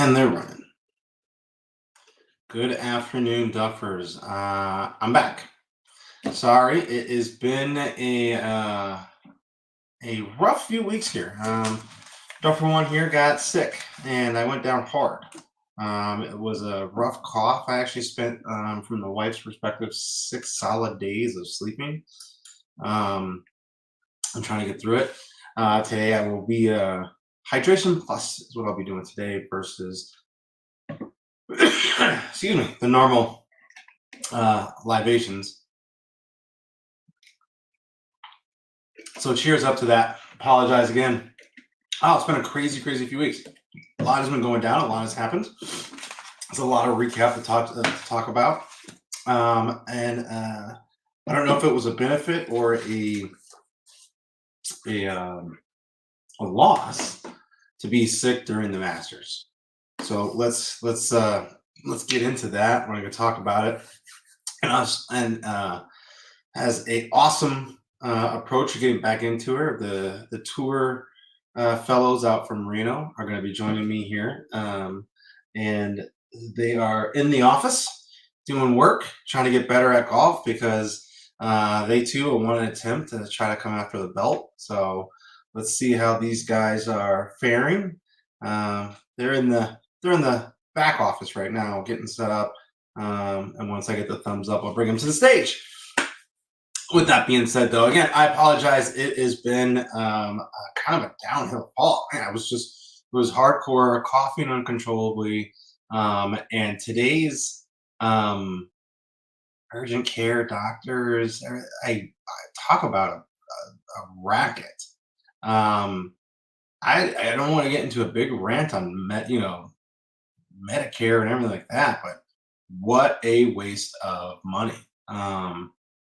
And they're running. Good afternoon, Duffers. I'm back. Sorry, it has been a rough few weeks here. Duffer one here got sick, and I went down hard. It was a rough cough. I actually spent, from the wife's perspective, 6 solid days of sleeping. I'm trying to get through it. Today, I will be hydration plus is what I'll be doing today versus excuse me, the normal libations. So cheers up to that. Apologize again. Oh, it's been a crazy few weeks. A lot has been going down. A lot has happened. It's a lot of recap to talk about. And I don't know if it was a benefit or a loss to be sick during the Masters. So let's get into that. We're going to talk about it. And has a awesome approach to getting back into her. The tour fellows out from Reno are going to be joining me here, and they are in the office doing work, trying to get better at golf because they too want an attempt to try to come after the belt. So let's see how these guys are faring. They're in the back office right now, getting set up. And once I get the thumbs up, I'll bring them to the stage. With that being said, though, again, I apologize. It has been kind of a downhill fall. Man, it was hardcore, coughing uncontrollably. And today's urgent care doctors, I talk about a racket. I don't want to get into a big rant on Medicare and everything like that, but what a waste of money.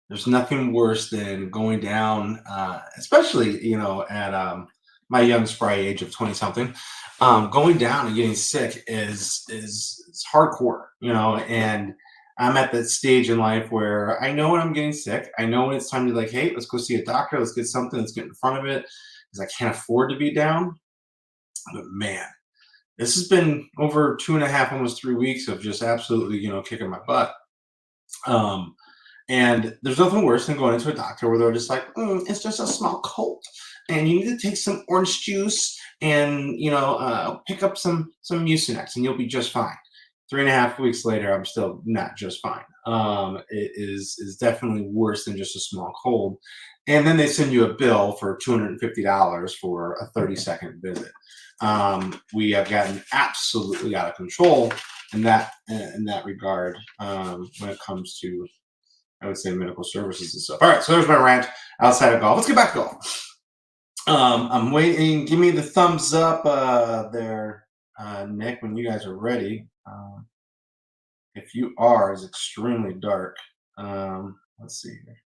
There's nothing worse than going down, especially at my young spry age of 20 something. Going down and getting sick is hardcore, and I'm at that stage in life where I know when I'm getting sick. I know when it's time to hey, let's go see a doctor. Let's get something. Let's get in front of it because I can't afford to be down. But man, this has been over 2.5, almost 3 weeks of just absolutely, kicking my butt. And there's nothing worse than going into a doctor where they're just like, it's just a small cold, and you need to take some orange juice and pick up some Mucinex, and you'll be just fine. 3.5 weeks later, I'm still not just fine. It is definitely worse than just a small cold. And then they send you a bill for $250 for a 30-second visit. We have gotten absolutely out of control in that regard when it comes to, I would say, medical services and stuff. All right, so there's my rant outside of golf. Let's get back to golf. I'm waiting. Give me the thumbs up there, Nick, when you guys are ready. If you are, it's extremely dark. Let's see here.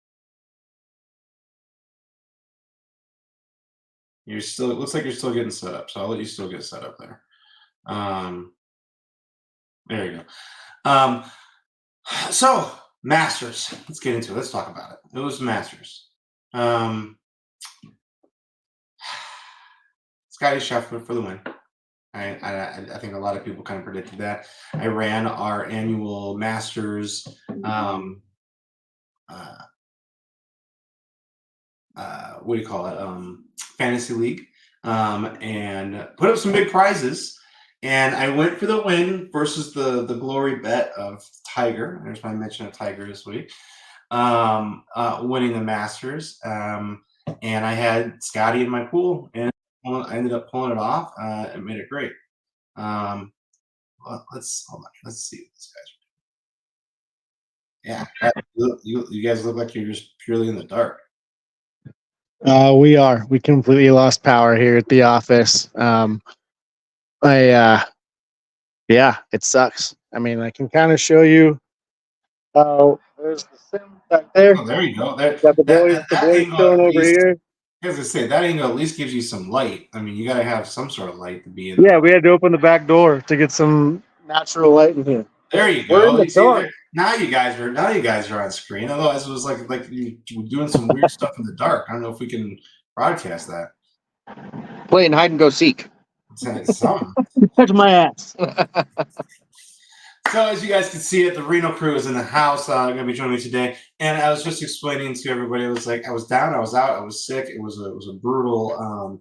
It looks like you're still getting set up, so I'll let you still get set up there. There you go. So Masters. Let's get into it. Let's talk about it. It was Masters. Scotty Scheffler for the win. I think a lot of people kind of predicted that. I ran our annual Masters what do you call it? Fantasy league, and put up some big prizes. And I went for the win versus the glory bet of Tiger. There's my mention of Tiger this week, winning the Masters. And I had Scotty in my pool, and I ended up pulling it off. It made it great. Let's hold on. Let's see what this guy's. Yeah, you guys look like you're just purely in the dark. We are. We completely lost power here at the office. Yeah, it sucks. I mean, I can kind of show you how there's the sim back there. Oh, there you go. Got the boys chilling over here. As I say, that angle at least gives you some light. I mean, you got to have some sort of light to be in. Yeah, we had to open the back door to get some natural light in here. There you go. You see, now you guys are on screen. Otherwise, it was like you were doing some weird stuff in the dark. I don't know if we can broadcast that. Playing hide and go seek. Some. Touch my ass. So as you guys can see it, the Reno crew is in the house. Going to be joining me today, and I was just explaining to everybody. It was like I was down, I was out, I was sick. It was a brutal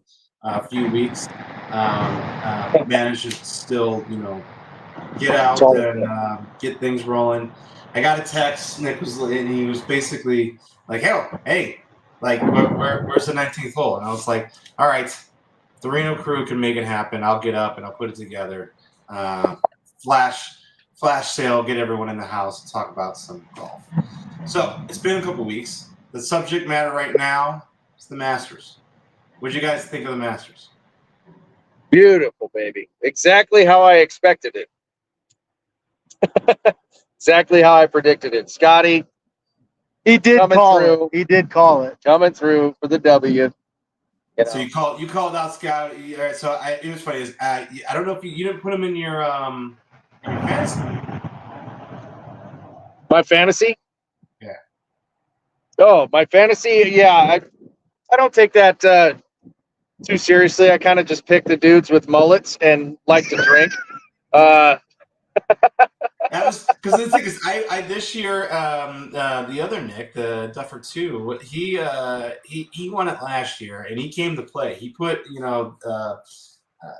few weeks. Managed to still, get out and get things rolling. I got a text. Nick was, and he was basically like, "Hey, like, where's the 19th hole?" And I was like, "All right, if the Reno crew can make it happen, I'll get up and I'll put it together. Flash sale, get everyone in the house and talk about some golf." So it's been a couple weeks. The subject matter right now is the Masters. What do you guys think of the Masters? Beautiful, baby. Exactly how I expected it. Exactly how I predicted it. Scotty He did Coming call through. it. He did call it. coming through for the W. So you called out Scott. All right, so it was funny. I don't know if you didn't put him in your fantasy. My fantasy? Yeah. Oh, my fantasy? Yeah, I don't take that too seriously. I kind of just pick the dudes with mullets and like to drink. That was because the thing is, I this year, the other Nick, the Duffer 2, he won it last year, and he came to play. He put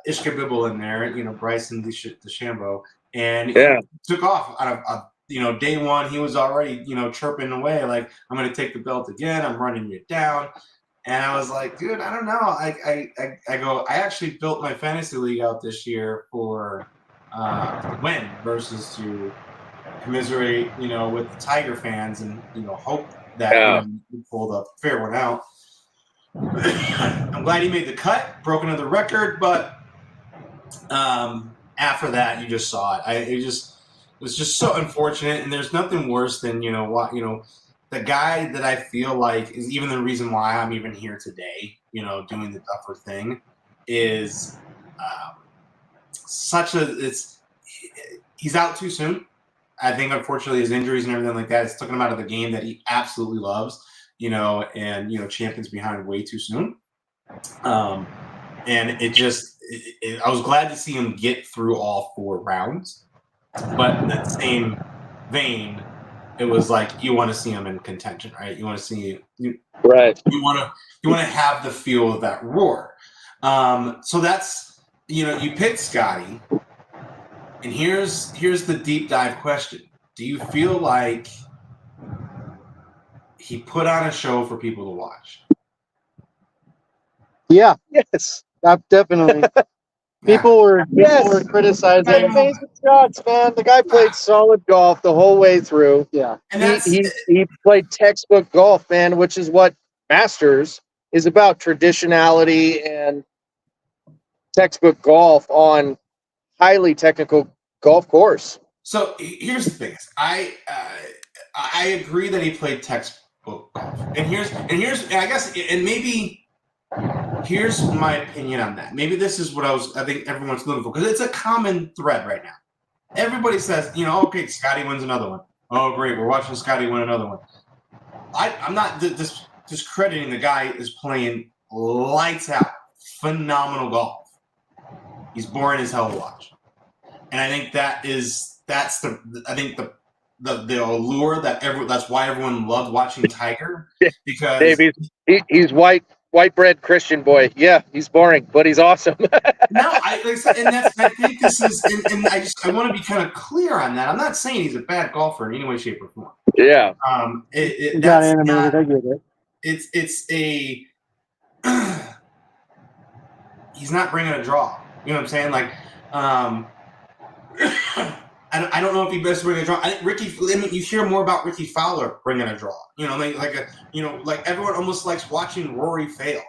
Ishka Bibble in there, Bryson DeChambeau, and he Yeah. took off out of day one. He was already chirping away like, "I'm going to take the belt again. I'm running you down." And I was like, dude, I don't know. I actually built my fantasy league out this year for to win versus to commiserate, with the Tiger fans and hope that we pulled a fair one out. I'm glad he made the cut, broke another record, but after that, you just saw it. It was just so unfortunate, and there's nothing worse than the guy that I feel like is even the reason why I'm even here today, doing the Duffer thing, is he's out too soon. I think unfortunately his injuries and everything like that has taken him out of the game that he absolutely loves, and champions behind way too soon. And I was glad to see him get through all 4 rounds, but in that same vein, it was like you want to see him in contention, right? You want to see Right. You want to have the feel of that roar. So that's you picked Scotty, and here's the deep dive question: do you feel like he put on a show for people to watch? Yeah, Yes. definitely. People were criticizing. He made amazing shots, man. The guy played solid golf the whole way through. Yeah, And He played textbook golf, man, which is what Masters is about: traditionality and textbook golf on highly technical golf course. So here's the thing: I agree that he played textbook golf, and I guess, and maybe here's my opinion on that. Maybe this is what I think everyone's looking for, because it's a common thread right now. Everybody says, okay, Scotty wins another one. Oh, great, we're watching Scotty win another one. I'm not discrediting the guy is playing lights out, phenomenal golf. He's boring as hell to watch. And I think that's the allure that's why everyone loved watching Tiger, because Dave, he's white bread Christian boy. Yeah, he's boring, but he's awesome. I think this is, and I want to be kind of clear on that. I'm not saying he's a bad golfer in any way, shape, or form. Yeah. he got animated. I get it. It's a he's not bringing a draw. You know what I'm saying? Like, I don't know if he best bring a draw. I think you hear more about Ricky Fowler bringing a draw. Like everyone almost likes watching Rory fail.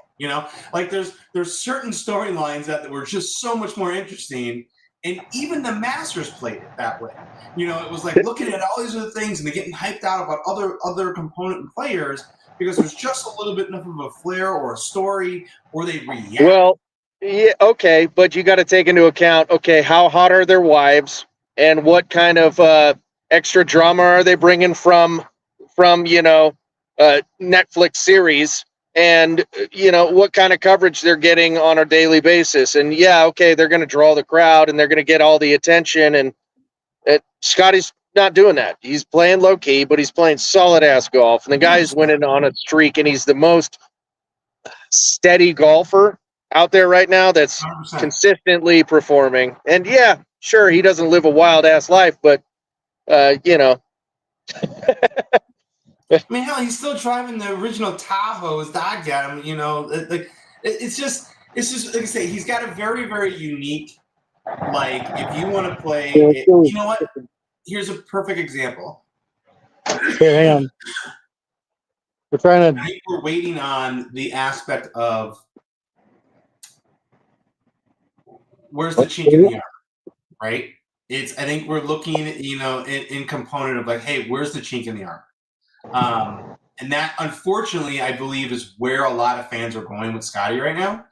Like there's certain storylines that were just so much more interesting, and even the Masters played it that way. It was like looking at all these other things and they're getting hyped out about other component players because there's just a little bit enough of a flair or a story, or they react. Well, yeah, okay, but you got to take into account, how hot are their wives, and what kind of extra drama are they bringing from Netflix series, and what kind of coverage they're getting on a daily basis. And yeah, okay, they're going to draw the crowd and they're going to get all the attention. And Scotty's not doing that. He's playing low key, but he's playing solid ass golf. And the guy's winning on a streak, and he's the most steady golfer out there right now that's 100%. consistently performing. And yeah, sure, he doesn't live a wild ass life, but I mean, hell, he's still driving the original Tahoes. I got him. It's just like I say, he's got a very, very unique. Like, if you want to play, you know what? Here's a perfect example. Okay, hang on. We're trying to. I think we're waiting on the aspect of where's the chink in the armor, right? I think we're looking, in component of like, hey, where's the chink in the armor? And that, unfortunately, I believe is where a lot of fans are going with Scotty right now.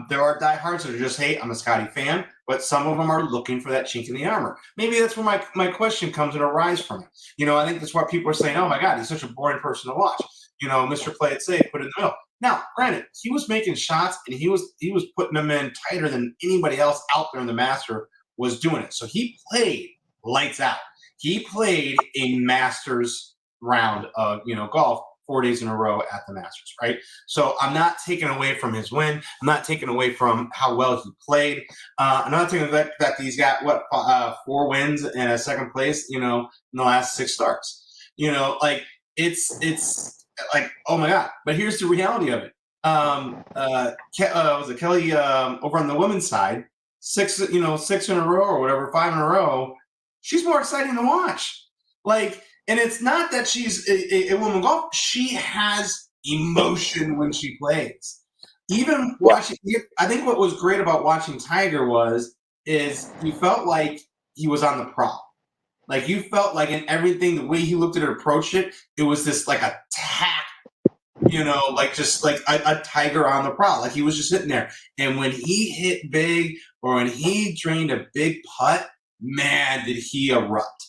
There are diehards that are just, hey, I'm a Scotty fan, but some of them are looking for that chink in the armor. Maybe that's where my question comes and arises from. I think that's why people are saying, oh my God, he's such a boring person to watch. Mr. Play It Safe, put it in the middle. Now, granted, he was making shots and he was putting them in tighter than anybody else out there in the Master was doing it. So he played lights out. He played a Masters round of golf 4 days in a row at the Masters, right? So I'm not taking away from his win. I'm not taking away from how well he played. I'm not taking away that he's got 4 wins and a second place, in the last 6 starts. It's like, oh my God! But here's the reality of it. Was it Kelly over on the women's side? 6 in a row or whatever, 5 in a row. She's more exciting to watch. And it's not that she's a woman golf. She has emotion when she plays. Even watching, I think what was great about watching Tiger is you felt like he was on the prop. Like you felt like in everything, the way he looked at it, approached it, it was this like attack, just like a tiger on the prowl. Like he was just sitting there. And when he hit big or when he drained a big putt, man, did he erupt.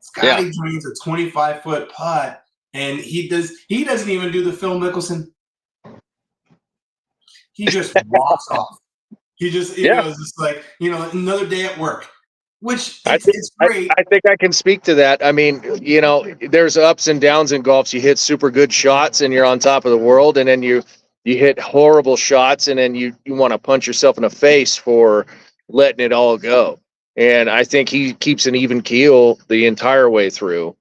Scotty drains a 25-foot putt, and he doesn't even do the Phil Mickelson. He just walks off. He just, it's just like, another day at work. Which it's great. I think I can speak to that. I mean, there's ups and downs in golf. You hit super good shots and you're on top of the world, and then you hit horrible shots and then you want to punch yourself in the face for letting it all go. And I think he keeps an even keel the entire way through,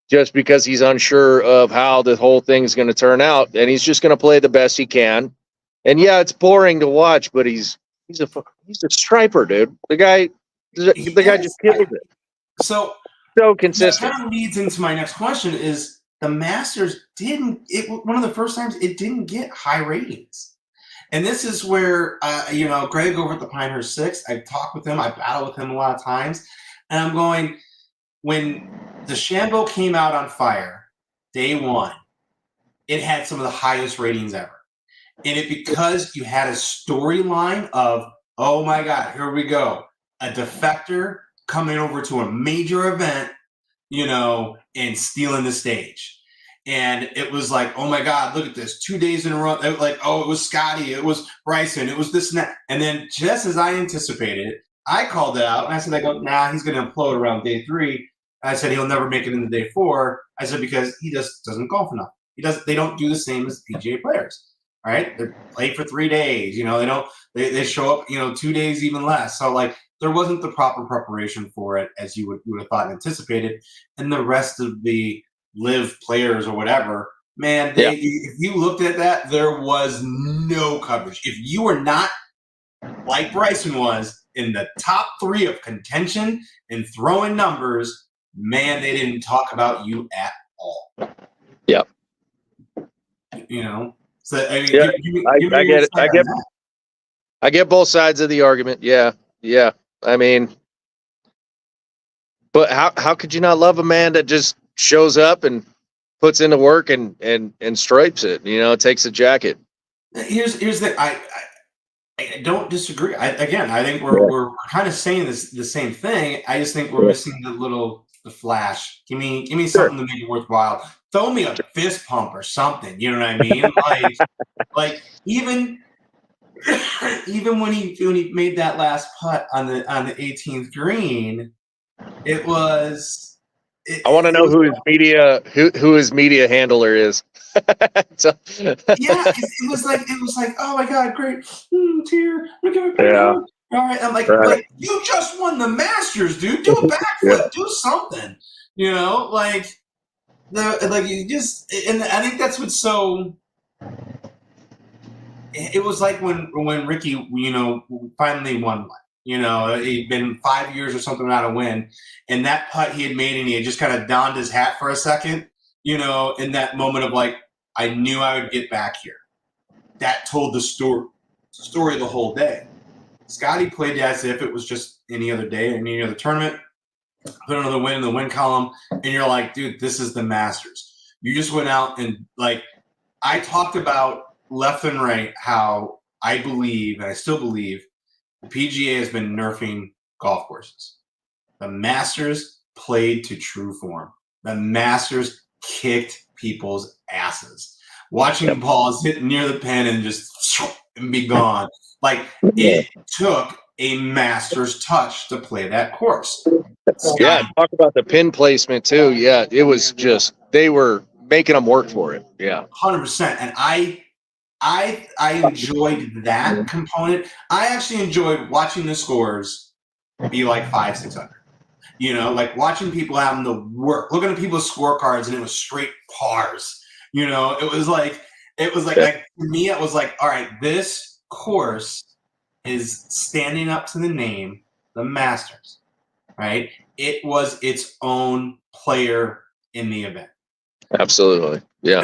just because he's unsure of how the whole thing is going to turn out, and he's just going to play the best he can. And yeah, it's boring to watch, but he's a striper, dude. The guy just kills it. So consistent. That kind of leads into my next question: is the Masters one of the first times it didn't get high ratings, and this is where Greg over at the Pinehurst 6. I talked with him, I battled with him a lot of times, and I'm going, when DeChambeau came out on fire day 1, it had some of the highest ratings ever, and because you had a storyline of, oh my God, here we go. A defector coming over to a major event, and stealing the stage. And it was like, oh my God, look at this. 2 days in a row. It was Scotty. It was Bryson. It was this and that. And then just as I anticipated, I called it out. And I said, he's going to implode around day 3. I said, he'll never make it into day 4. I said, because he just doesn't golf enough. They don't do the same as PGA players. Right? They play for 3 days. They show up, 2 days, even less. So there wasn't the proper preparation for it as you would have thought and anticipated. And the rest of the live players or whatever, man, if you looked at that, there was no coverage. If you were not, like Bryson was, in the top 3 of contention and throwing numbers, man, they didn't talk about you at all. Yeah. So I get it. I get both sides of the argument. Yeah. I mean, but how could you not love a man that just shows up and puts in the work and stripes it? Takes a jacket. Here's the I don't disagree. I think we're kind of saying the same thing. I just think we're missing the the flash. Give me Sure. something to make it worthwhile. Throw me a fist pump or something. You know what I mean? Like even even when he made that last putt on the 18th green, it was. I want to know who his media handler is. So, Yeah, it was like, oh my god, great, tear, look at my Yeah. God. All right, I'm like, Right. like you just won the Masters, dude. Do a backflip, do something, you know, like you just, and I think that's what's so. It was like when Ricky, you know, finally won one. You know, he'd been 5 years or something without a win, and that putt he had made, and he had just kind of donned his hat for a second. You know, in that moment of like, I knew I would get back here. That told the story the whole day. Scotty played as if it was just any other day, any other tournament. Put another win in the win column, and you're like, dude, this is the Masters. You just went out and like, I talked about left and right how I believe, and I still believe, the PGA has been nerfing golf courses. The Masters played to true form. The Masters kicked people's asses. Watching balls hit near the pin and just and be gone. Like, it took a Masters touch to play that course. Yeah, talk about the pin placement too. Yeah, it was just, they were making them work for it. Yeah. 100%. And I enjoyed that component. I actually enjoyed watching the scores be like 500, 600. You know, like watching people having to work, looking at people's scorecards, and it was straight pars. You know, it was like for me, it was like, all right, this course is standing up to the name, the Masters, right? It was its own player in the event. Absolutely. Yeah.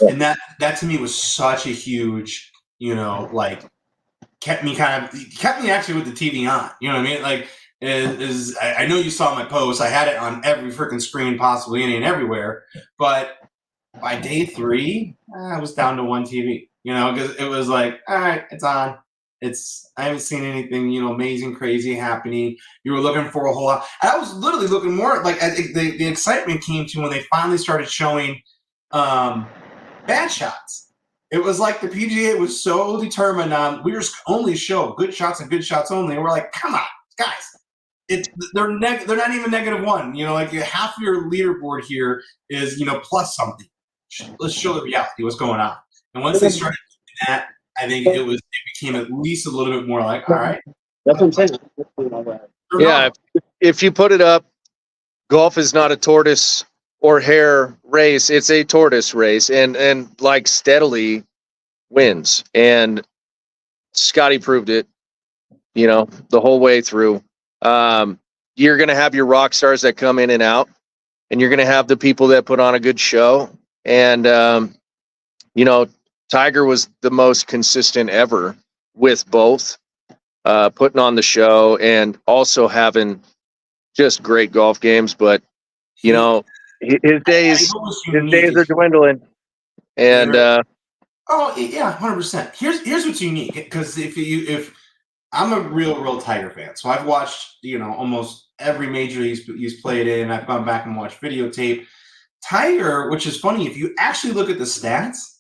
And that to me was such a huge, you know, like kept me actually with the TV on. You know what I mean? Like, I know you saw my post. I had it on every freaking screen possibly, any and everywhere. But by day 3, I was down to one TV. You know, because it was like, all right, it's on. I haven't seen anything, you know, amazing, crazy happening. You were looking for a whole lot. I was literally looking more like the excitement came to when they finally started showing bad shots. It was like the PGA was so determined on, we just only show good shots and good shots only. And we're like, come on, guys. They're not even -1. You know, like half your leaderboard here is, you know, plus something. Let's show the reality, what's going on. And once they started doing that, I think it became at least a little bit more like, all right. That's what I'm saying. Yeah. If you put it up, golf is not a tortoise or hare race. It's a tortoise race, and like steadily wins. And Scotty proved it, you know, the whole way through. You're going to have your rock stars that come in and out, and you're going to have the people that put on a good show. And, you know, Tiger was the most consistent ever with both, putting on the show and also having just great golf games. But, you know, his days are dwindling. And oh yeah, 100%. Here's what's unique, because if I'm a real Tiger fan, so I've watched, you know, almost every major he's played in. I've gone back and watched videotape. Tiger, which is funny, if you actually look at the stats,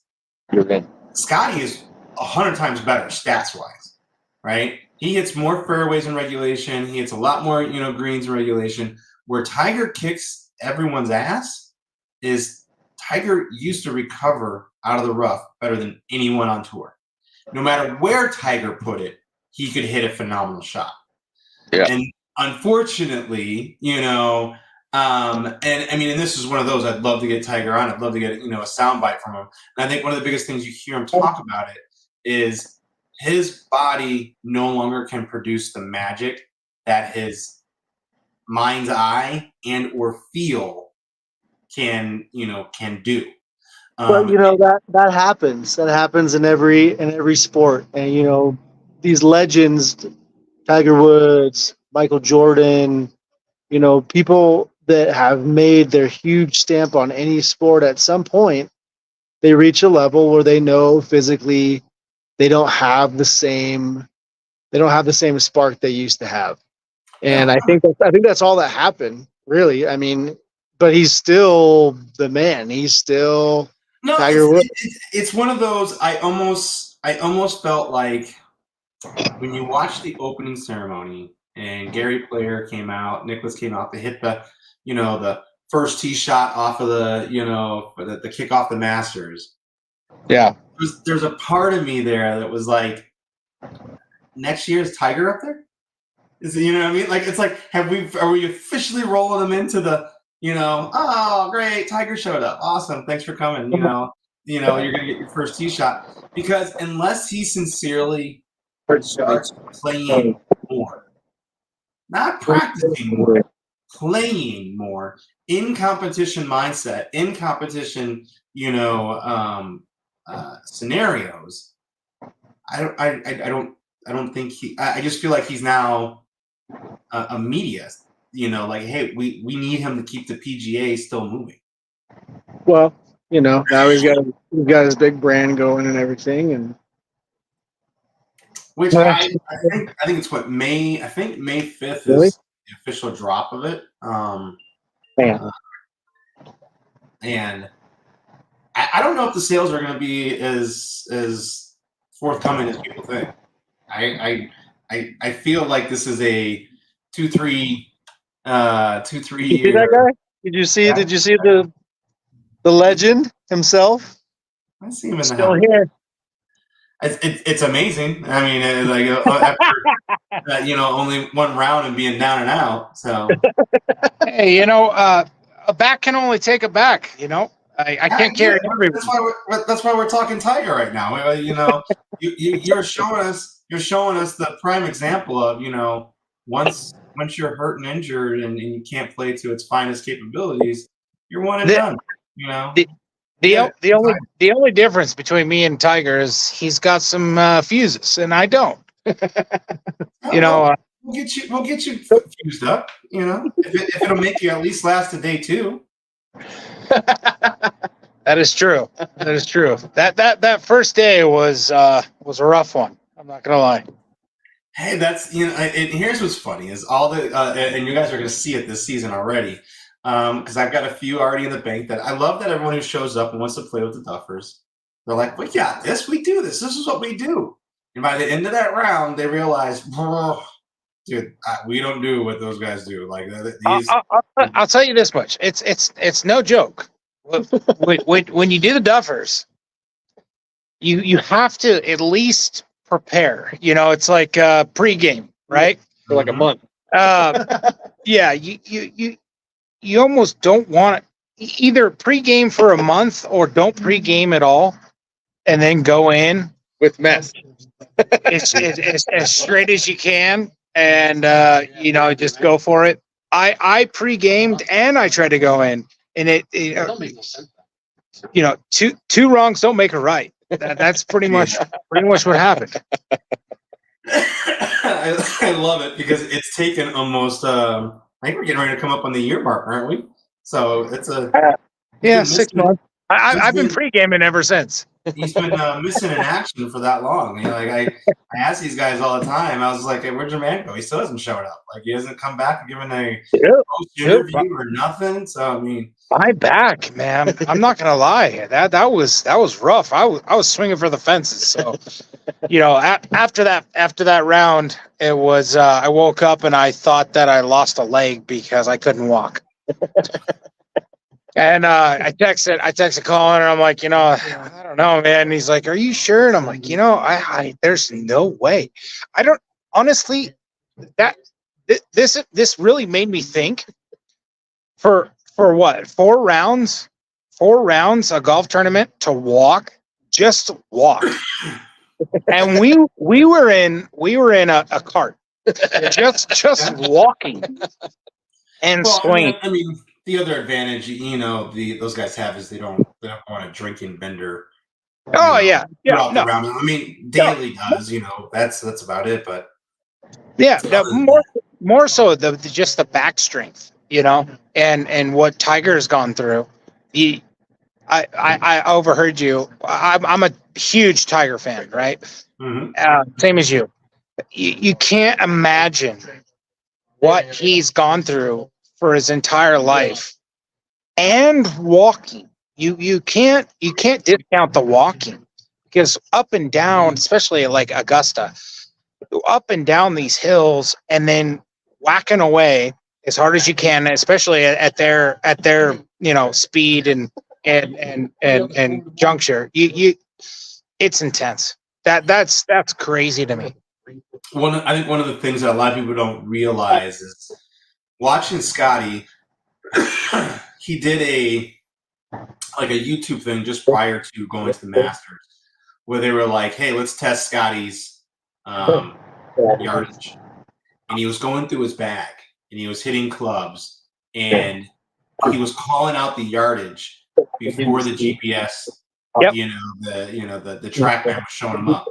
Scotty is 100 times better stats wise, right? He hits more fairways in regulation. He hits a lot more, you know, greens in regulation. Where Tiger kicks everyone's ass is Tiger used to recover out of the rough better than anyone on tour. No matter where Tiger put it, he could hit a phenomenal shot. Yeah. And unfortunately, you know, and I mean, and this is one of those, I'd love to get Tiger on. I'd love to get, you know, a soundbite from him. And I think one of the biggest things you hear him talk about it is his body no longer can produce the magic that his mind's eye and or feel can do. But you know that happens. That happens in every sport, and you know these legends, Tiger Woods, Michael Jordan, you know, people that have made their huge stamp on any sport. At some point, they reach a level where they know physically they don't have the same spark they used to have, and I think that's all that happened really. I mean, but he's still the man. He's still No, Tiger Woods. it's one of those. I almost felt like when you watch the opening ceremony and Gary Player came out, Nicholas came out to hit the first tee shot off of the kick off the Masters. Yeah. There's a part of me there that was like, next year is Tiger up there? You know what I mean? Like, it's like, are we officially rolling them into the, oh great, Tiger showed up, awesome, thanks for coming. You're gonna get your first tee shot, because unless he sincerely starts playing more, not practicing more, playing more in competition mindset, in competition, scenarios. I don't think I just feel like he's now a media. Like, hey, we need him to keep the PGA still moving. Well, now he's got his big brand going and everything, and which I think it's what May. I think May 5th Really? is the official drop of it. Man. And I don't know if the sales are going to be as forthcoming as people think. I feel like this is a 2-3 You see year. that guy? Did you see the legend himself? I see him in the Still house. here. It's amazing. I mean, after only one round and being down and out. So Hey, a back can only take a back. I can't carry everyone. That's why we're talking Tiger right now. You're showing us the prime example of once you're hurt and injured and you can't play to its finest capabilities, you're one and done. The only difference between me and Tiger is he's got some fuses and I don't. We'll get you fused up. If it'll make you at least last a day too. That is true. That is true. That first day was a rough one. I'm not gonna lie. Hey, that's and here's what's funny is all the and you guys are going to see it this season already, because I've got a few already in the bank that I love that everyone who shows up and wants to play with the Duffers, they're like, we got this, we do this is what we do, and by the end of that round they realize, dude, we don't do what those guys do. Like these. I'll tell you this much: it's no joke. When you do the Duffers, you have to at least prepare. It's like pregame, right? For like a month. Yeah, you almost don't want it. Either pregame for a month or don't pregame at all, and then go in With mess. as straight as you can, and just go for it. I pre-gamed and I tried to go in, and two wrongs don't make a right. That's pretty much what happened. I love it because it's taken almost. I think we're getting ready to come up on the year mark, aren't we? So it's 6 months. I've been pre-gaming ever since. He's been missing in action for that long. I ask these guys all the time. I was like, hey, where'd your man go? He still hasn't showed up. Like, he hasn't come back and given a post interview or nothing. So I mean, my back, man. I'm not gonna lie. That was rough. I was swinging for the fences. So, after that round, it was. I woke up and I thought that I lost a leg because I couldn't walk. And I texted Colin, and I'm like, I don't know, man. And he's like, are you sure? And I'm like, I there's no way. I don't honestly. This really made me think. For what? 4 rounds, a golf tournament to walk, just walk. And we were in a cart, just walking and swinging. I mean, the other advantage, those guys have is they don't want a drinking bender. Oh yeah. Throughout the round. I mean, Daly does. That's about it. But yeah, more so just the back strength, and what Tiger's gone through. I overheard you. I'm a huge Tiger fan, right? Mm-hmm. Same as you. You can't imagine what he's gone through for his entire life, and walking. You can't discount the walking, because up and down, especially like Augusta, up and down these hills, and then whacking away as hard as you can, especially at their speed and juncture. You it's intense. That's crazy to me. I think one of the things that a lot of people don't realize is watching Scotty. He did a YouTube thing just prior to going to the Masters, where they were like, "Hey, let's test Scotty's yardage," and he was going through his bag and he was hitting clubs and he was calling out the yardage before the GPS, Yep. the TrackMan was showing him up.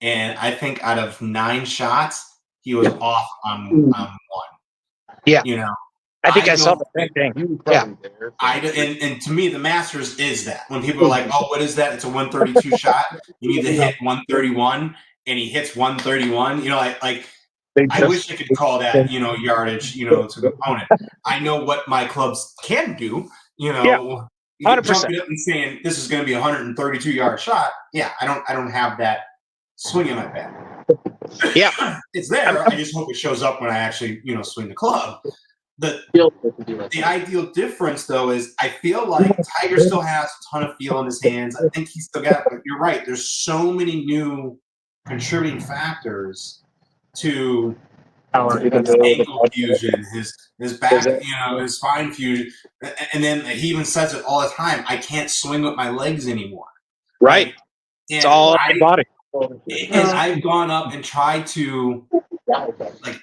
And I think out of 9 shots, he was off on 1. Yeah. I think I saw don't the same thing. Yeah. And to me, the Masters is that. When people are like, "Oh, what is that?" It's a 132 shot. You need to hit 131, and he hits 131. I wish I could call that, yardage, to the opponent. I know what my clubs can do. You 100%. Jumping up and saying this is going to be a 132-yard shot. Yeah, I don't have that swing in my bat. Yeah, it's there. I just hope it shows up when I actually, swing the club. The ideal difference, though, is I feel like Tiger still has a ton of feel in his hands. I think he's still got it, but you're right. There's so many new contributing factors to his ankle fusion, his back, his spine fusion. And then he even says it all the time, I can't swing with my legs anymore. right. It's all in the body. And I've gone up and tried to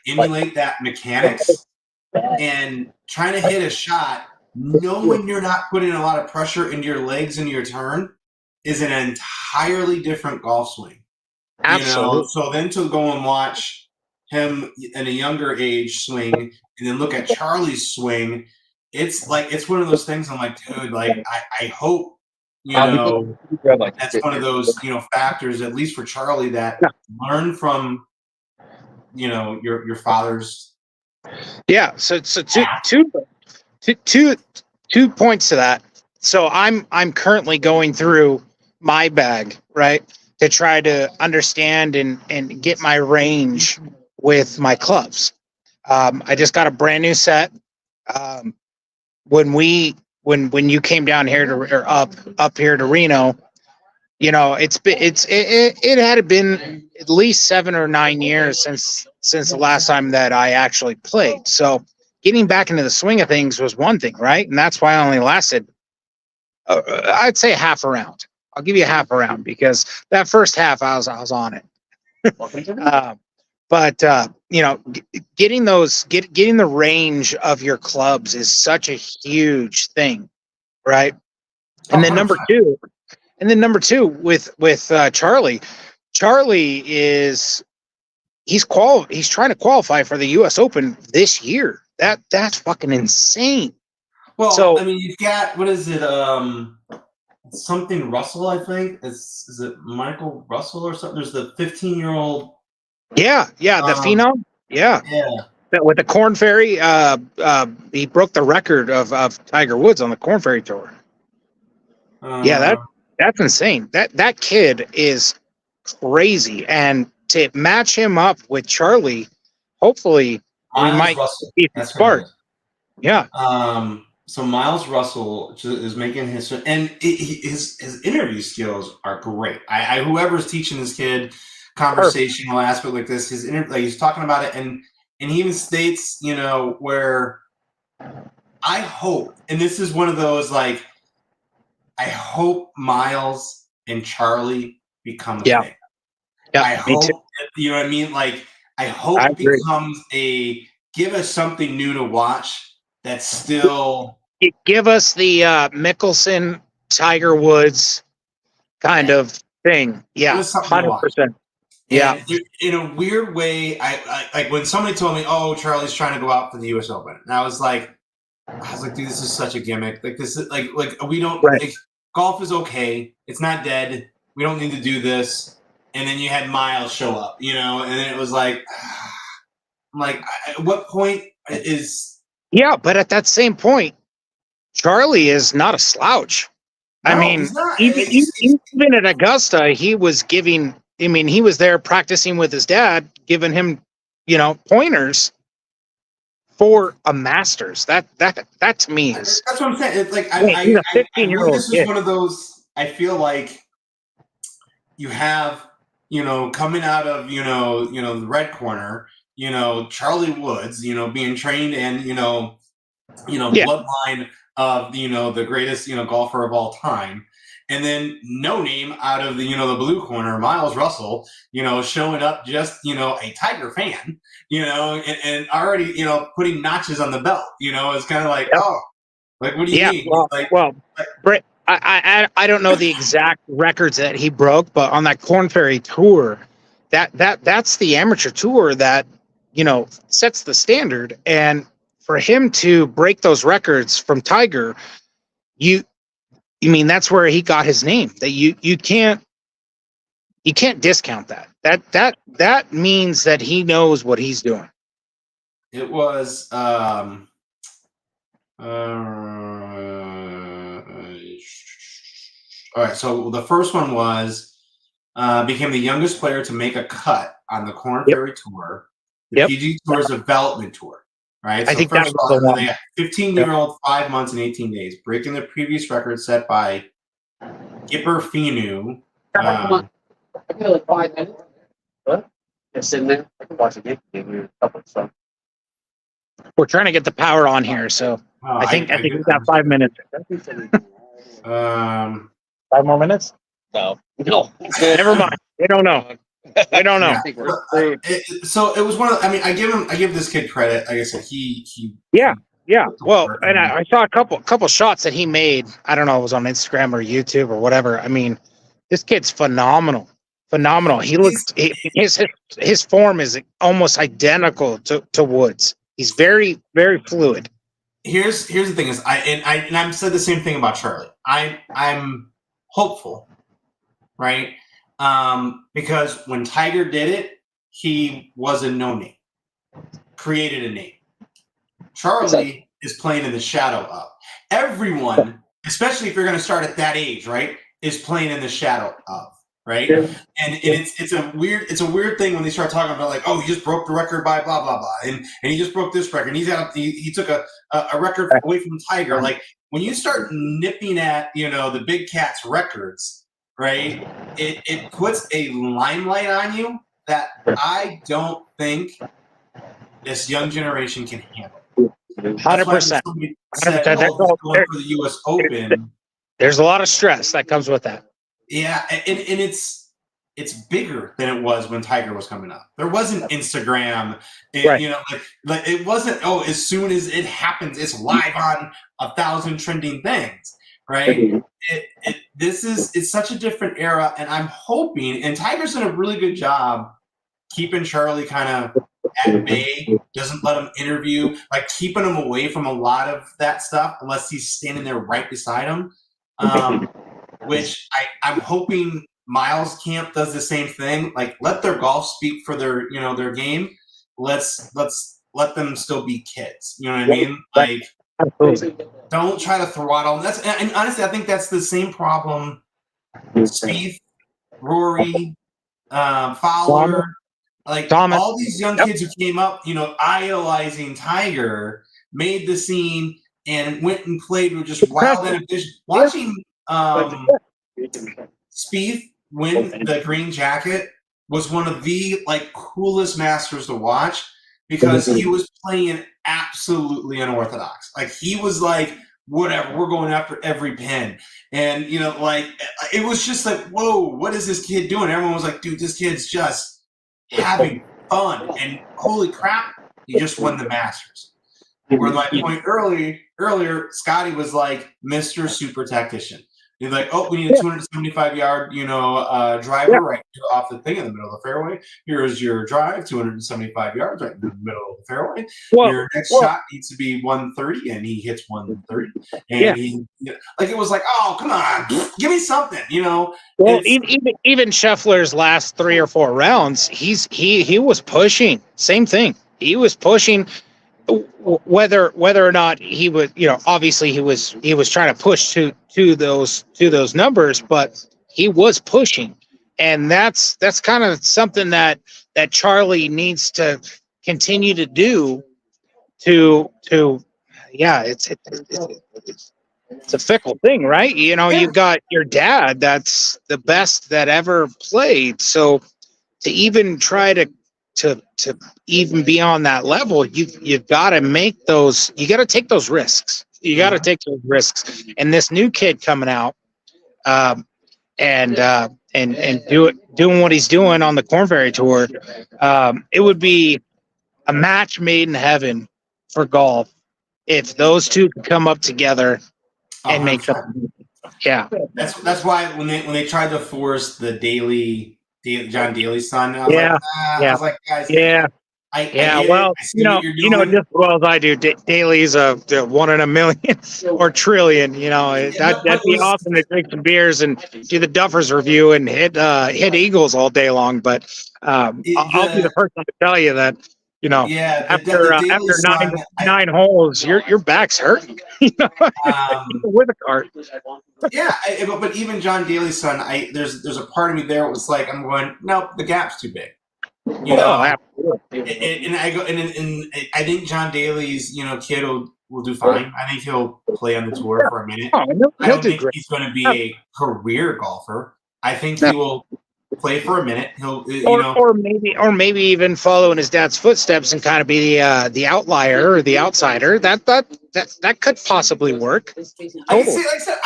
emulate that mechanics. And trying to hit a shot, knowing you're not putting a lot of pressure into your legs into your turn, is an entirely different golf swing. Absolutely. So then to go and watch him in a younger age swing, and then look at Charlie's swing, it's one of those things. I'm like, dude, I hope that's one of those factors, at least for Charlie, that learn from your father's. Yeah, so two points to that. So I'm currently going through my bag, right, to try to understand and get my range with my clubs. I just got a brand new set. When you came down here or up here to Reno, it had been at least 7 or 9 years since the last time that I actually played. So getting back into the swing of things was one thing, right? And that's why I only lasted, I'd say half a round. I'll give you a half a round because that first half I was on it. But getting the range of your clubs is such a huge thing, right? And then number two with Charlie. Charlie he's trying to qualify for the U.S. Open this year. That's fucking insane. Well, so, I mean, you've got, what is it? Something Russell, I think. Is it Michael Russell or something? There's the 15-year-old. Yeah, the Phenom. Yeah. With the Corn Ferry, he broke the record of Tiger Woods on the Corn Ferry Tour. That's insane. That kid is crazy, and to match him up with Charlie, hopefully we might be smart. Yeah. So Miles Russell is making his interview skills are great. Whoever's teaching this kid conversational aspect like this, he's talking about it, and he even states, where I hope, and this is one of those I hope Miles and Charlie become a thing. Yeah, I hope, you know what I mean? I hope it becomes give us something new to watch that's still. Give us the Mickelson, Tiger Woods kind of thing. Yeah, 100%. Yeah. In a weird way, I like when somebody told me, "Oh, Charlie's trying to go out for the U.S. Open," and I was like, dude, this is such a gimmick. This is we don't. Right. Golf is okay. It's not dead. We don't need to do this. And then you had Miles show up, and then it was I'm like, at what point is Yeah, but at that same point, Charlie is not a slouch. I No, mean, he's not. even at Augusta, he was giving. I mean, he was there practicing with his dad, giving him, pointers for a Masters. That to me is. That's what I'm saying. It's like He's a I really, 15-year-old this is kid. one of those. I feel like you have, coming out of the red corner, Charlie Woods, being trained and Yeah. bloodline of the greatest golfer of all time. And then no name out of the the blue corner, Miles Russell, showing up just a Tiger fan, and already putting notches on the belt. It's kind of like, Yep. oh, like what do you mean? Well, Britt, I don't know the exact records that he broke, but on that Corn Ferry tour, that's the amateur tour that sets the standard, and for him to break those records from Tiger, you mean that's where he got his name. That you can't discount that. That means that he knows what he's doing. It was all right, so the first one was became the youngest player to make a cut on the Corn Ferry Tour, the Yep. PG Tour's development tour. Right, I so think first that of was all, the one. they got 15-year-old, 5 months and 18 days, breaking the previous record set by Gipper Finu. I feel like 5 minutes. What? Just sitting there. I can watch a game. A couple of stuff. We're trying to get the power on here, so I think we got 5 minutes. 5 more minutes? No. Never mind. They don't know. They don't know. Yeah. So it was one of. I mean, I give this kid credit. Like I said, he. Yeah. Well, and I saw a couple shots that he made. I don't know, it was on Instagram or YouTube or whatever. I mean, this kid's phenomenal. He looks. His form is almost identical to Woods. He's very, very fluid. Here's the thing is I've said the same thing about Charlie. I'm hopeful, right? Because when Tiger did it, he was a no name, created a name. Charlie is playing in the shadow of. Everyone, especially if you're going to start at that age, right, is playing in the shadow of, right? Yeah. And it's a weird thing when they start talking about like, oh, he just broke the record by blah blah blah, and he just broke this record. And he took a record away from Tiger. Like when you start nipping at the big cat's records, right? It puts a limelight on you that I don't think this young generation can handle. 100%. Going for the U.S. Open. There's a lot of stress that comes with that. Yeah, and it's bigger than it was when Tiger was coming up. There wasn't Instagram, and, Right. Like it wasn't. Oh, as soon as it happens, it's live on 1,000 trending things, right? It's such a different era, and I'm hoping. And Tiger's done a really good job keeping Charlie kind of at bay, doesn't let him interview, like keeping him away from a lot of that stuff unless he's standing there right beside him. Which I'm hoping Miles Camp does the same thing. Like let their golf speak for their their game. Let's let them still be kids. You know what I mean? Like Absolutely. don't try to throttle. And honestly, I think that's the same problem. Spieth, Rory, Fowler. Like Thomas. all these young kids who came up, idolizing Tiger, made the scene and went and played with just wild ambition. Watching Spieth win the green jacket was one of the coolest Masters to watch because he was playing absolutely unorthodox. Like he was like, whatever, we're going after every pin. And it was just like, whoa, what is this kid doing? Everyone was like, dude, this kid's just having fun, and holy crap, he just won the Masters. Where my point earlier, Scotty was like Mr. Super Tactician. He's like, oh, we need a 275-yard, driver right off the thing in the middle of the fairway. Here's your drive, 275 yards right in the middle of the fairway. Your next shot needs to be 130, and he hits 130. And he, it was like, oh, come on, give me something, Well, even Scheffler's last 3 or 4 rounds, he was pushing. Same thing. He was pushing. whether or not he was, obviously he was trying to push to those numbers, but he was pushing, and that's kind of something that Charlie needs to continue to do. Yeah, it's a fickle thing, right? You've got your dad that's the best that ever played, so to even try to even be on that level, you've got to make those. You got to take those risks. You got to take those risks. And this new kid coming out, and doing what he's doing on the Corn Ferry Tour, it would be a match made in heaven for golf if those two could come up together and make 100%. something. Yeah, That's why when they tried to force the John Daly's son, I was Yeah. like, Yeah. I was like, guys, yeah. I Yeah, get well, it. I see what you're doing. just as well as I do. Daly's a 1 in a million or trillion. That'd but be it was- awesome to drink some beers and do the Duffers review and hit Eagles all day long. But I'll be the first one to tell you that Yeah, after Daly son, nine holes, your back's hurting. With a cart. yeah, but even John Daly's son, there's a part of me there. It was like I'm going, nope, the gap's too big. Absolutely. And I go, and I think John Daly's kid will do fine. I think he'll play on the tour for a minute. Oh, I don't think he's going to be a career golfer. I think he will play for a minute. He'll or maybe even follow in his dad's footsteps and kind of be the outlier or the outsider. That could possibly work. I see, like I said,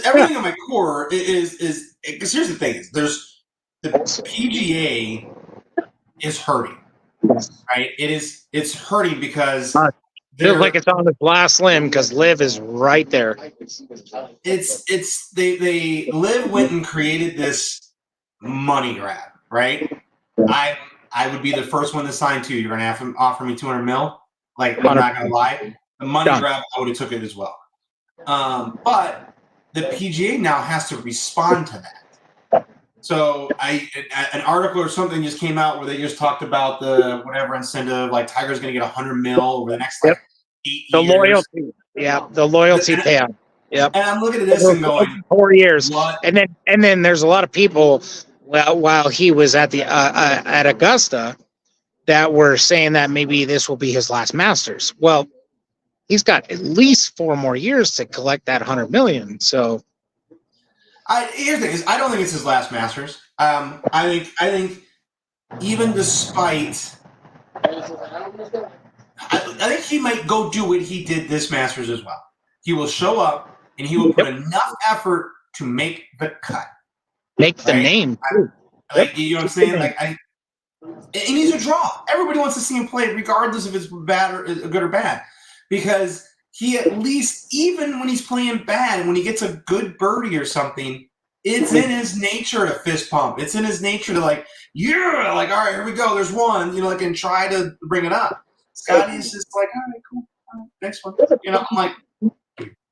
everything in my core is because here's the thing: is there's the PGA is hurting, right? It's hurting because feels like it's on the last limb because Liv is right there. They Liv went and created this money grab, right? I would be the first one to sign too. You're gonna have to offer me $200 million. Like, I'm not gonna lie, the money grab, I would have took it as well. But the PGA now has to respond to that. So an article or something just came out where they just talked about the whatever incentive, like Tiger's gonna get $100 million over the next 8 years. The loyalty payout. Yep. And I'm looking at this and going, 4 years. what? And then there's a lot of people while he was at the at Augusta that were saying that maybe this will be his last Masters. Well, he's got at least 4 more years to collect that $100 million. So here's the thing: is I don't think it's his last Masters. I think even despite, I think he might go do what he did this Masters as well. He will show up and he will put enough effort to make the cut. Make the name. Like, you know what I'm saying? Like, and he's a draw. Everybody wants to see him play, regardless if it's bad or good or bad, because he at least, even when he's playing bad, when he gets a good birdie or something, it's in his nature to fist pump. It's in his nature to like, yeah, like, all right, here we go. There's one, like, and try to bring it up. Scotty's just like, all right, cool. All right, next one. I'm like,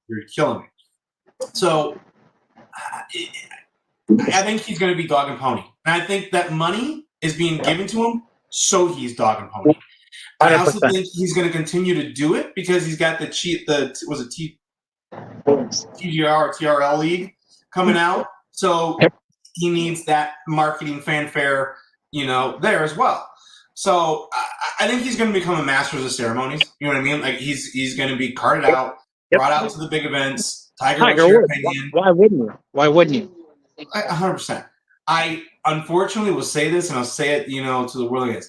you're killing me. So I think he's going to be dog and pony. And I think that money is being given to him so he's dog and pony. I also think he's going to continue to do it because he's got the TGR or TRL league coming out. So he needs that marketing fanfare, there as well. So I think he's going to become a Masters of Ceremonies. You know what I mean? Like he's going to be carted out, brought out to the big events. Tiger Woods. Why wouldn't you? 100%. I unfortunately will say this, and I'll say it, to the world again.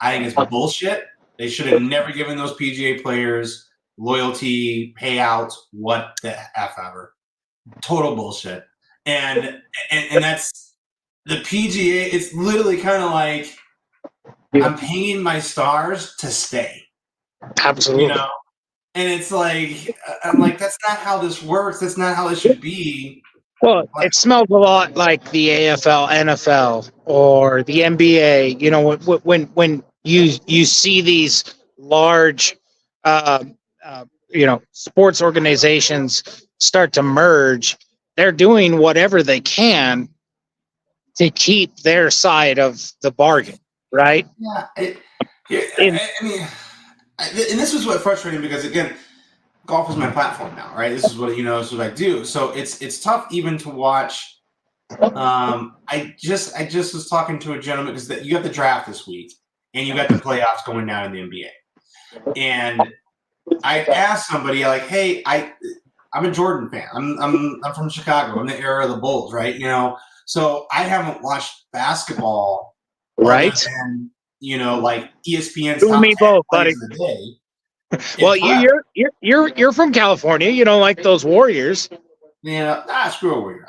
I think it's bullshit. They should have never given those PGA players loyalty, payouts, what the F ever. Total bullshit. And that's the PGA. It's literally kind of like I'm paying my stars to stay. Absolutely. And it's like, I'm like, that's not how this works. That's not how it should be. Well, it smells a lot like the AFL, NFL, or the NBA. When you see these large, sports organizations start to merge, they're doing whatever they can to keep their side of the bargain, right? Yeah. I mean, and this was what frustrated me because again, golf is my platform now, right? This is what this is what I do. So it's tough even to watch. I just was talking to a gentleman because you got the draft this week, and you got the playoffs going down in the NBA, and I asked somebody like, "Hey, I'm a Jordan fan. I'm from Chicago. I'm the era of the Bulls, right? So I haven't watched basketball Right. other than like ESPN's You and top me 10 both, buddy. plays of the day. Well, Forever. you're from California. You don't like those Warriors. Screw a Warrior.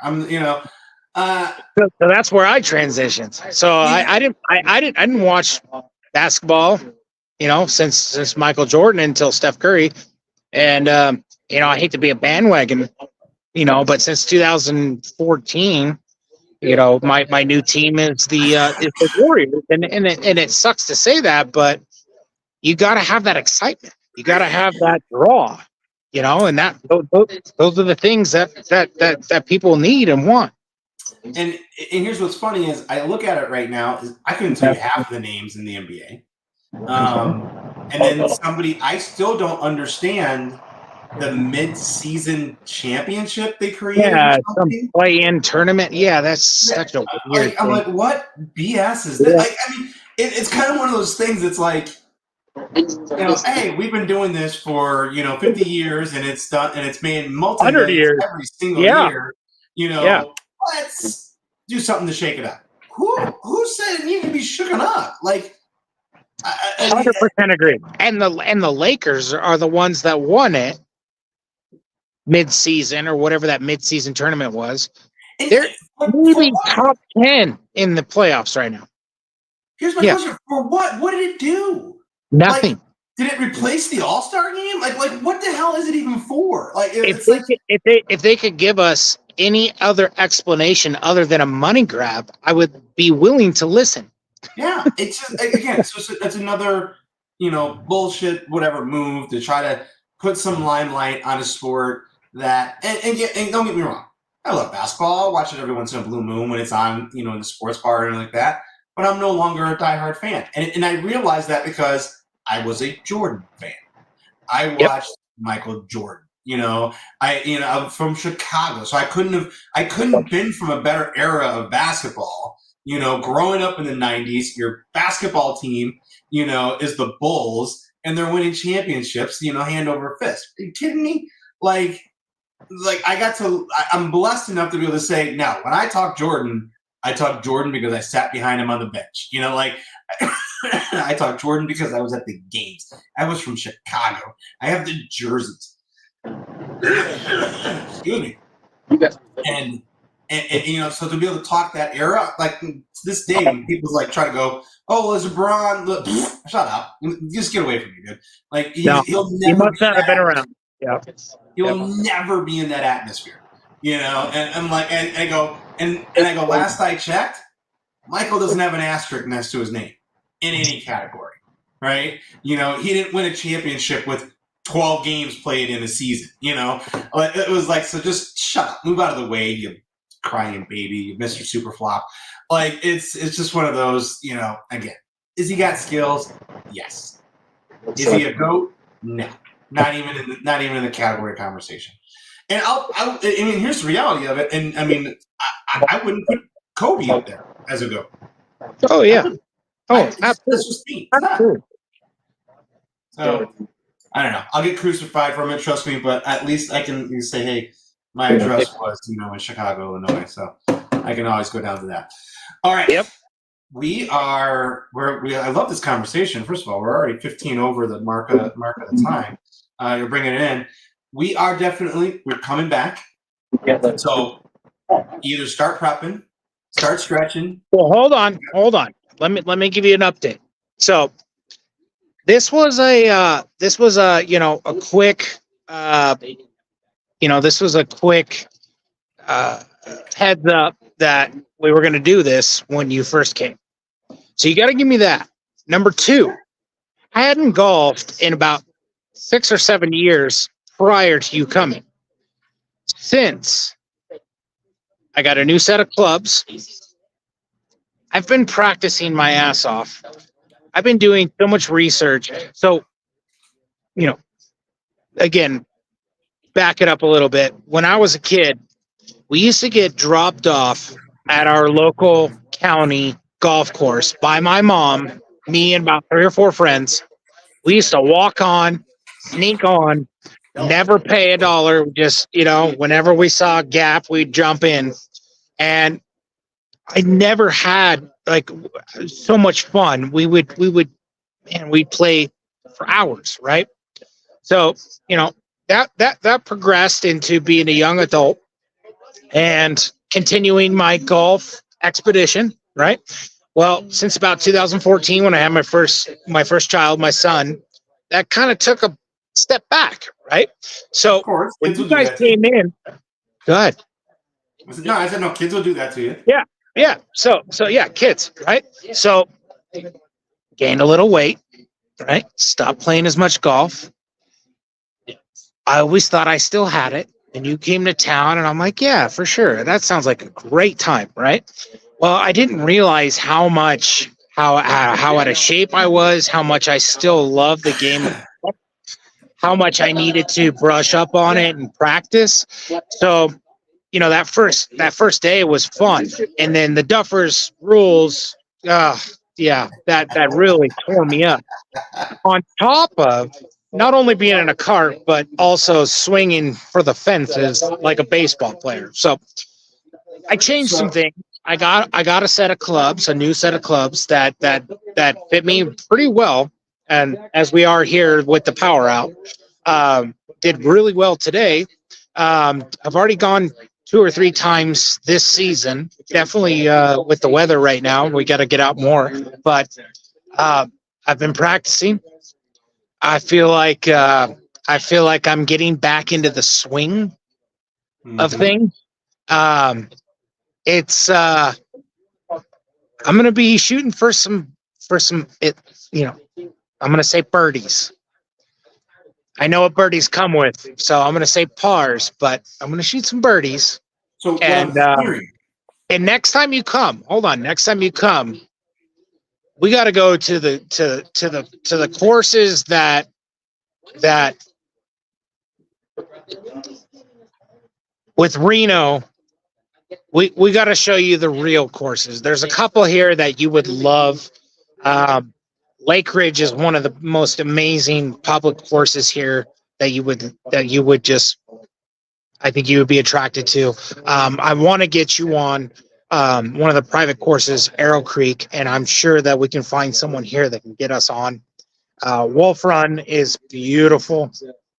So that's where I transitioned. So I didn't watch basketball, since Michael Jordan until Steph Curry, and I hate to be a bandwagon, but since 2014, my new team is the Warriors, and it sucks to say that, but you got to have that excitement, you got to have that draw, and those are the things that people need and want. And here's what's funny is I look at it right now. I couldn't tell you half of the names in the NBA. And then I still don't understand the mid-season championship they created. Yeah, some play-in tournament. Yeah, that's such a weird I'm thing. like, what BS is this? Like, I mean, it's kind of one of those things. It's like, hey, we've been doing this for 50 years, and it's done, and it's made multi-millions every single year. Let's do something to shake it up. Who said it needed to be shooken up? Like, 100% agree. And the Lakers are the ones that won it mid-season or whatever that mid-season tournament was. They're maybe top 10 in the playoffs right now. Here's my question: for what? What did it do? Nothing. Like, did it replace the All-Star game? Like what the hell is it even for? Like, if they could give us any other explanation other than a money grab, I would be willing to listen. Yeah, it's just, again, it's another bullshit whatever move to try to put some limelight on a sport that and don't get me wrong, I love basketball. I'll watch it every once in a blue moon when it's on in the sports bar and like that. But I'm no longer a diehard fan, and I realized that because I was a Jordan fan. I watched Michael Jordan. I'm from Chicago, so I couldn't been from a better era of basketball. Growing up in the 90s, your basketball team, is the Bulls, and they're winning championships, hand over fist. Are you kidding me? Like I'm blessed enough to be able to say, now, when I talk Jordan because I sat behind him on the bench. I talk Jordan because I was at the games. I was from Chicago. I have the jerseys. Excuse me. And so to be able to talk that era, like to this day, when people try to go, "Oh, well, LeBron," look, shut up, just get away from me, dude. Like he'll never. He must not have been around. Yeah, he'll never be in that atmosphere, And I go, last I checked, Michael doesn't have an asterisk next to his name in any category, right? He didn't win a championship with 12 games played in a season. It was like, so just shut up, move out of the way, you crying baby, you Mr. Superflop. Like it's just one of those, again, is he got skills? Yes. Is he a GOAT? No. Not even in the category conversation. And I mean, here's the reality of it. And I mean, I wouldn't put Kobe up there as a GOAT. Oh yeah. Absolutely. That's just me. Absolutely. So I don't know. I'll get crucified from it, trust me, but at least I can say, hey, my address was, in Chicago, Illinois, so I can always go down to that. All right. Yep. I love this conversation. First of all, we're already 15 over the mark of the time. You're bringing it in. We're coming back. So either start prepping, start stretching. Well, hold on. Let me give you an update. So this was a quick heads up that we were going to do this when you first came. So you got to give me that. Number 2, I hadn't golfed in about 6 or 7 years prior to you coming. Since I got a new set of clubs, I've been practicing my ass off. I've been doing so much research. So you know, again, back it up a little bit. When I was a kid, we used to get dropped off at our local county golf course by my mom, me and about 3 or 4 friends. We used to walk on, sneak on, never pay a dollar. Just, whenever we saw a gap, we'd jump in. And I never had like so much fun. We'd play for hours, right? So, that progressed into being a young adult and continuing my golf expedition, right? Well, since about 2014, when I had my first child, my son, that kind of took a step back, right? So Of course, when kids you will do guys that to you. came in, good. I said no. Kids will do that to you. Yeah. So yeah, kids, right? So gained a little weight, right? Stopped playing as much golf. I always thought I still had it. And you came to town, and I'm like, yeah, for sure. That sounds like a great time, right? Well, I didn't realize how out of shape I was, how much I still love the game, how much I needed to brush up on it and practice. So, that first day was fun, and then the Duffers rules, yeah, that really tore me up. On top of not only being in a cart, but also swinging for the fences like a baseball player. So I changed some things. I got a set of clubs, a new set of clubs that fit me pretty well. And as we are here with the power out, did really well today. I've already gone 2 or 3 times this season. Definitely with the weather right now, we got to get out more. But I've been practicing. I feel like I'm getting back into the swing of Mhm. things. It's I'm gonna be shooting for some I'm gonna say birdies. I know what birdies come with, so I'm gonna say pars, but I'm gonna shoot some birdies. So what I'm And hearing, next time you come, hold on, next time you come, we got to go to the courses that with Reno. We got to show you the real courses. There's a couple here that you would love. Lake Ridge is one of the most amazing public courses here that you would just, I think you would be attracted to. I want to get you on one of the private courses, Arrow Creek, and I'm sure that we can find someone here that can get us on. Wolf Run is beautiful.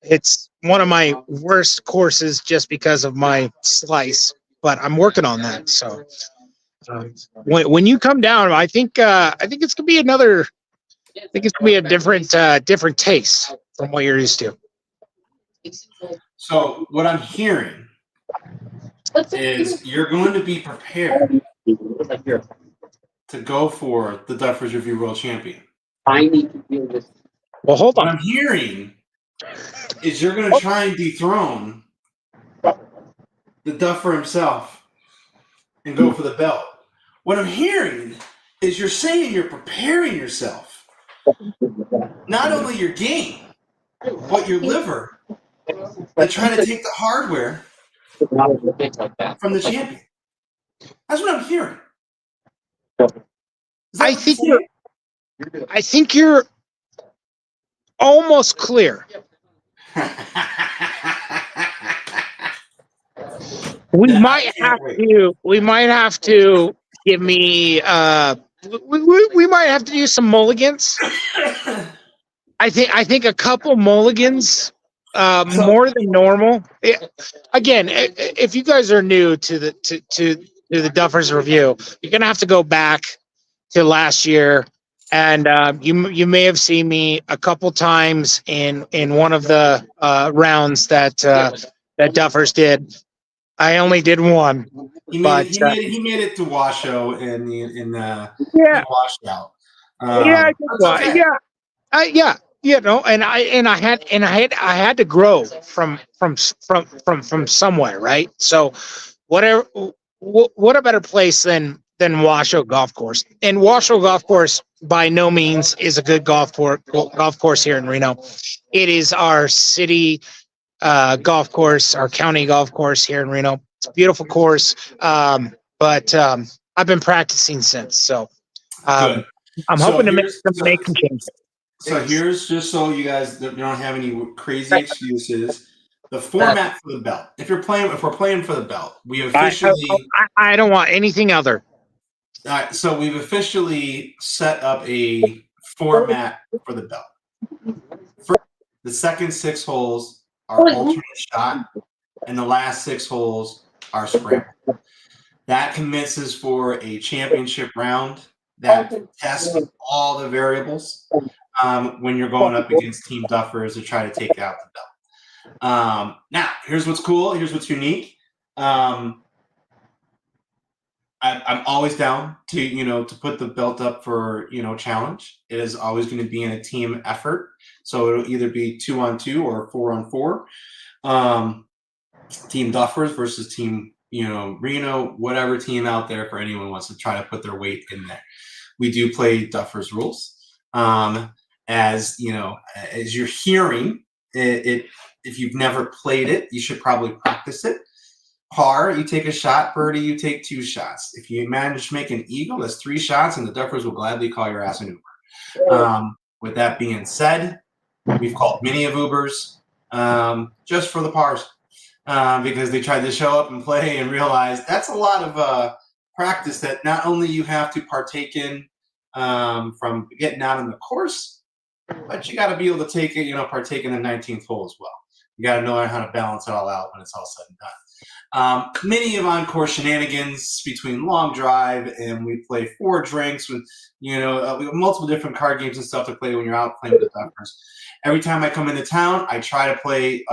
It's one of my worst courses just because of my slice, but I'm working on that. So when you come down, I think it's gonna be another. I think it's gonna be a different taste from what you're used to. so what I'm hearing is you're going to be prepared to go for the Duffers Review World Champion. I need to deal with. Well, hold What on. I'm hearing is you're going to try and dethrone the Duffer himself and go for the belt. What I'm hearing is you're saying you're preparing yourself, not only your game, but your liver, to try to take the hardware from the champion. That's what I'm hearing. Is that I what think you're I think you're almost clear. saying? We Yeah, I might can't have wait. to. We might have to give me. We might have to do some mulligans. I think a couple mulligans, more than normal. Again, if you guys are new to the Duffers review, you're gonna have to go back to last year, and you may have seen me a couple times in one of the rounds that Duffers did. I only did one, He made but it. He made it to Washoe in yeah, washout. yeah, I did That's one. okay. Yeah, and I had to grow from somewhere, right? So whatever, what a better place than than Washoe Golf Course. And Washoe Golf Course by no means is a good golf course here in Reno. It is our city golf course, our county golf course here in Reno. It's a beautiful course, but I've been practicing since. So Good. I'm So hoping to make here's- some changes. So here's just so you guys don't have any crazy excuses. The format for the belt. If we're playing for the belt, we officially. I don't want anything other. So we've officially set up a format for the belt. First, the second 6 holes are alternate shot, and the last 6 holes are scramble. That commits us for a championship round that tests all the variables when you're going up against Team Duffers to try to take out the belt. Now, here's what's cool. Here's what's unique. I'm always down to put the belt up for challenge. It is always going to be in a team effort, so it'll either be 2-on-2 or 4-on-4. Team Duffers versus Team Reno, whatever team out there for anyone wants to try to put their weight in there. We do play Duffers rules. As you're hearing it, if you've never played it, you should probably practice it. Par, you take a shot. Birdie, you take 2 shots. If you manage to make an eagle, that's 3 shots, and the Duffers will gladly call your ass an Uber. With that being said, we've called many of Ubers just for the pars because they tried to show up and play and realize that's a lot of practice that not only you have to partake in from getting out on the course, but you got to be able to partake in the 19th hole as well. You got to know how to balance it all out when it's all said and done. Many of on-course shenanigans between long drive, and we play 4 drinks with, we have multiple different card games and stuff to play when you're out playing with the Duffers. Every time I come into town, I try to play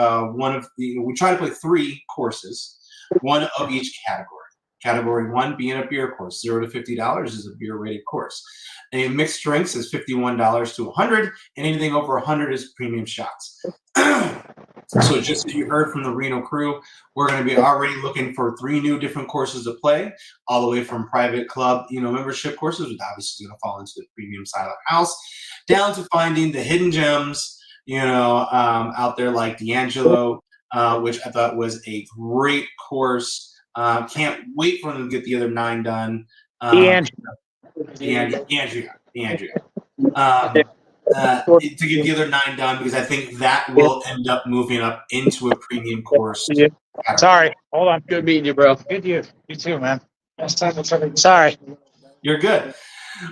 we try to play 3 courses, one of each category. Category 1 being a beer course, $0 to $50 is a beer-rated course. And mixed drinks is $51 to $100, and anything over $100 is premium shots. So just as you heard from the Reno crew, we're going to be already looking for 3 new different courses to play, all the way from private club, membership courses, which obviously is going to fall into the premium side of the house, down to finding the hidden gems, out there like D'Angelo, which I thought was a great course. Can't wait for them to get the other 9 done. D'Andrea. To get the other 9 done, because I think that will end up moving up into a premium course. Sorry, hold on. Good meeting you, bro. Good you. You too, man. Sorry. You're good.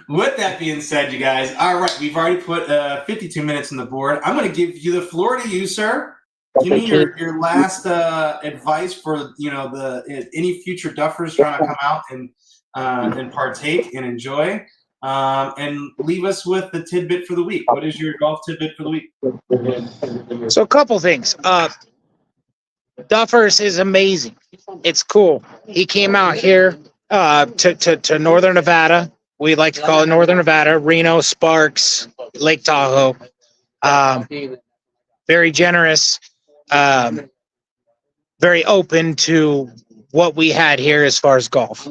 With that being said, you guys, all right, we've already put 52 minutes on the board. I'm going to give you the floor to you, sir. Give me your last advice for any future Duffers trying to come out and partake and enjoy. And leave us with the tidbit for the week. What is your golf tidbit for the week? So a couple things. Duffers is amazing. It's cool. He came out here to Northern Nevada. We like to call it Northern Nevada, Reno, Sparks, Lake Tahoe. Very generous, very open to what we had here as far as golf.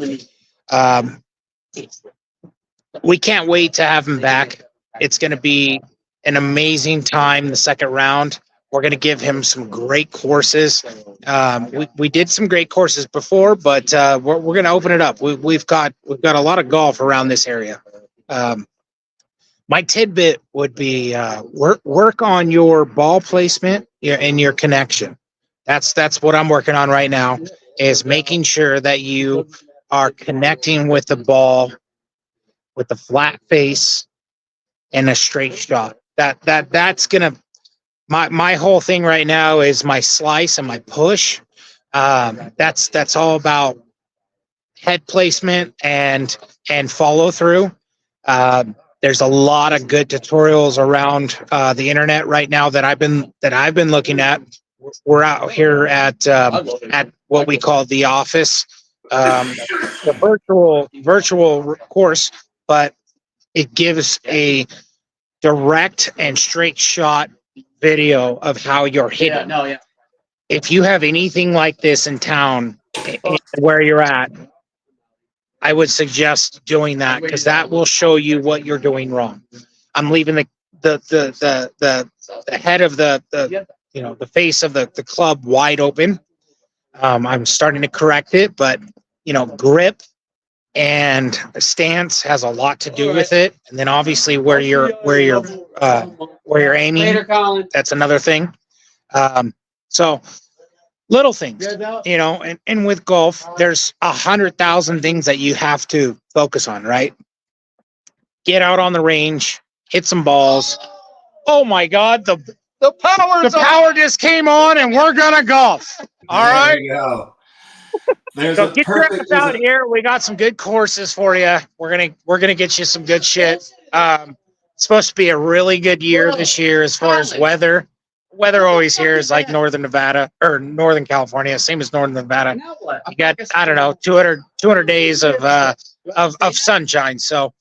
We can't wait to have him back. It's going to be an amazing time the second round. We're going to give him some great courses. We did some great courses before, but we're going to open it up. We've got a lot of golf around this area. My tidbit would be work on your ball placement and your connection. That's what I'm working on right now, is making sure that you are connecting with the ball with a flat face and a straight shot. That's gonna my whole thing right now is my slice and my push. That's all about head placement and follow through. There's a lot of good tutorials around the internet right now that I've been looking at. We're out here at what we call the office, the virtual course, but it gives a direct and straight shot video of how you're hitting. If you have anything like this in town where you're at, I would suggest doing that because that will show you what you're doing wrong. I'm leaving the head of the face of the club wide open. I'm starting to correct it, but grip and stance has a lot to do with it, and then obviously where you're aiming. Later, Colin. That's another thing. So little things, and with golf, there's 100,000 things that you have to focus on, right? Get out on the range, hit some balls. Oh my God, the power just came on, and we're gonna golf. All right. There you go. There's So a get your perfect. ass out here. We got some good courses for you. We're gonna get you some good shit. It's supposed to be a really good year this year as far as weather. Weather always here is like Northern Nevada or Northern California, same as Northern Nevada. You got, I don't know, 200 days of sunshine. So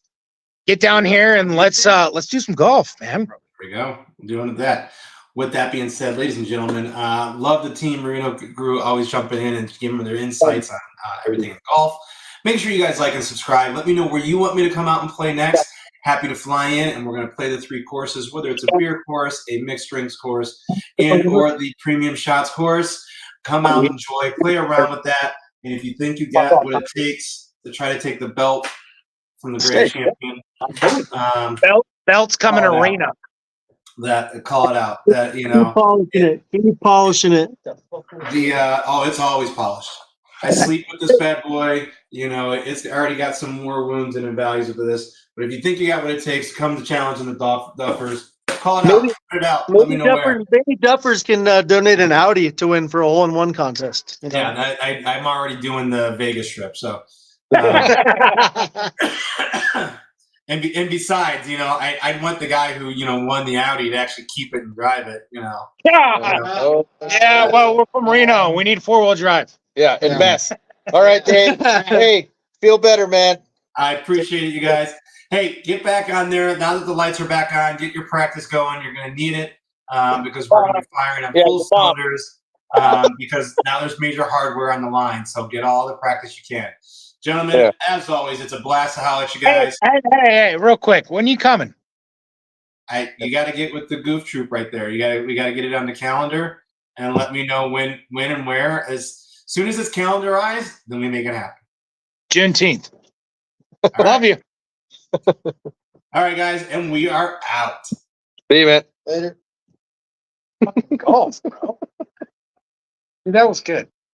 get down here and let's do some golf, man. There we go. I'm doing that. With that being said, ladies and gentlemen, love the team. Marino Grew always jumping in and giving their insights on everything in golf. Make sure you guys like and subscribe. Let me know where you want me to come out and play next. Happy to fly in, and we're going to play the 3 courses, whether it's a beer course, a mixed drinks course, and or the premium shots course. Come out, enjoy, play around with that. And if you think you got what it takes to try to take the belt from the great champion, Belt's coming call it arena. that call it out. That Keep polishing it. It's always polished. I sleep with this bad boy. It's already got some more wounds and values of this. But if you think you got what it takes, come to challenge in the Duffers. Call it out. Put it out. Let me know where. Maybe Duffers can donate an Audi to win for a hole-in-one contest. Yeah, I'm already doing the Vegas trip. So, and besides, I want the guy who won the Audi to actually keep it and drive it. Yeah, well, we're from Reno. We need 4-wheel drive. Yeah, and mess. All right, Dave. Hey, feel better, man. I appreciate it, you guys. Hey, get back on there. Now that the lights are back on, get your practice going. You're going to need it because we're going to be firing on full cylinders because now there's major hardware on the line. So get all the practice you can. Gentlemen, as always, it's a blast to holler at you guys. Hey, real quick. When you coming? You got to get with the Goof Troop right there. We got to get it on the calendar and let me know when and where. As soon as it's calendarized, then we make it happen. Juneteenth. Right. Love you. All right, guys, and we are out. See you, man. Later. Golf, bro. Dude, that was good.